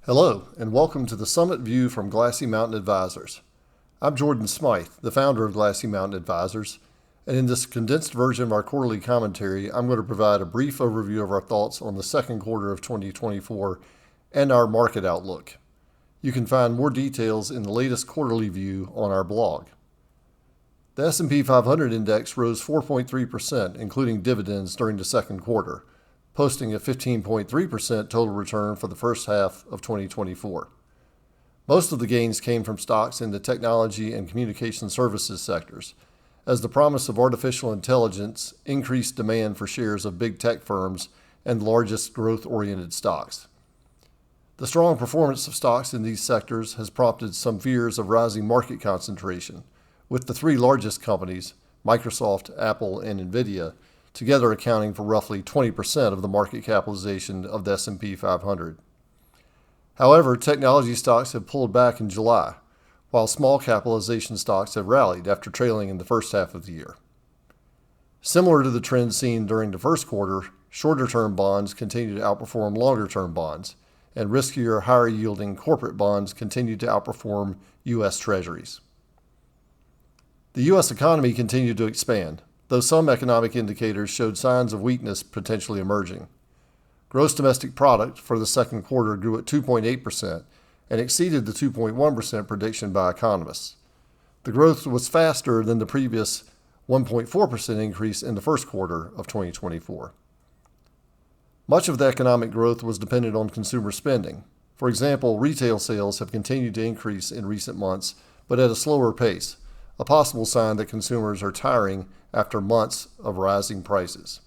Hello, and welcome to the Summit View from Glassy Mountain Advisors. I'm Jordan Smythe, the founder of Glassy Mountain Advisors, and in this condensed version of our quarterly commentary, I'm going to provide a brief overview of our thoughts on the second quarter of 2024 and our market outlook. You can find more details in the latest quarterly view on our blog. The S&P 500 index rose 4.3%, including dividends, during the second quarter, posting a 15.3% total return for the first half of 2024. Most of the gains came from stocks in the technology and communication services sectors, as the promise of artificial intelligence increased demand for shares of big tech firms and the largest growth-oriented stocks. The strong performance of stocks in these sectors has prompted some fears of rising market concentration, with the three largest companies, Microsoft, Apple, and Nvidia, together accounting for roughly 20% of the market capitalization of the S&P 500. However, technology stocks have pulled back in July, while small capitalization stocks have rallied after trailing in the first half of the year. Similar to the trend seen during the first quarter, shorter-term bonds continue to outperform longer-term bonds, and riskier, higher-yielding corporate bonds continue to outperform U.S. Treasuries. The U.S. economy continued to expand, though some economic indicators showed signs of weakness potentially emerging. Gross domestic product for the second quarter grew at 2.8% and exceeded the 2.1% prediction by economists. The growth was faster than the previous 1.4% increase in the first quarter of 2024. Much of the economic growth was dependent on consumer spending. For example, retail sales have continued to increase in recent months, but at a slower pace, a possible sign that consumers are tiring after months of rising prices.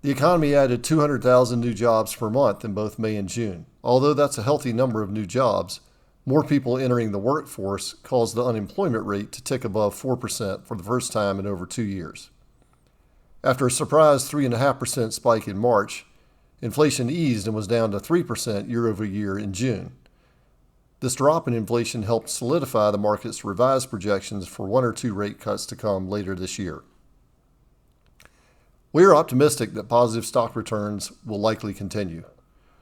The economy added 200,000 new jobs per month in both May and June. Although that's a healthy number of new jobs, more people entering the workforce caused the unemployment rate to tick above 4% for the first time in over 2 years. After a surprise 3.5% spike in March, inflation eased and was down to 3% year over year in June. This drop in inflation helped solidify the market's revised projections for 1 or 2 rate cuts to come later this year. We are optimistic that positive stock returns will likely continue,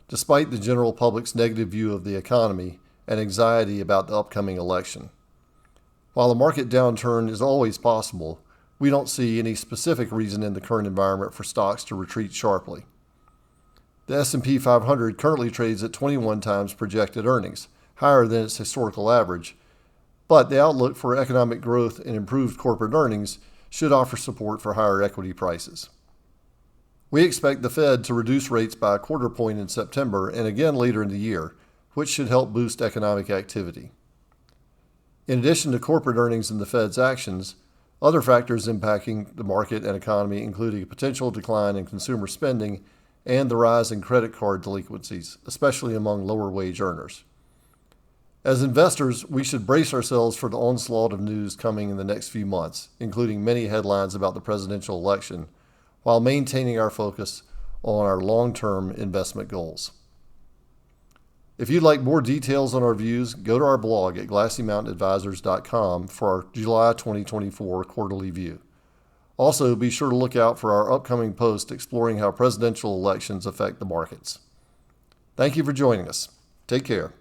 despite the general public's negative view of the economy and anxiety about the upcoming election. While a market downturn is always possible, we don't see any specific reason in the current environment for stocks to retreat sharply. The S&P 500 currently trades at 21 times projected earnings, higher than its historical average, but the outlook for economic growth and improved corporate earnings should offer support for higher equity prices. We expect the Fed to reduce rates by a quarter point in September and again later in the year, which should help boost economic activity. In addition to corporate earnings and the Fed's actions, other factors impacting the market and economy include a potential decline in consumer spending and the rise in credit card delinquencies, especially among lower wage earners. As investors, we should brace ourselves for the onslaught of news coming in the next few months, including many headlines about the presidential election, while maintaining our focus on our long-term investment goals. If you'd like more details on our views, go to our blog at glassymountainadvisors.com for our July 2024 quarterly view. Also, be sure to look out for our upcoming post exploring how presidential elections affect the markets. Thank you for joining us. Take care.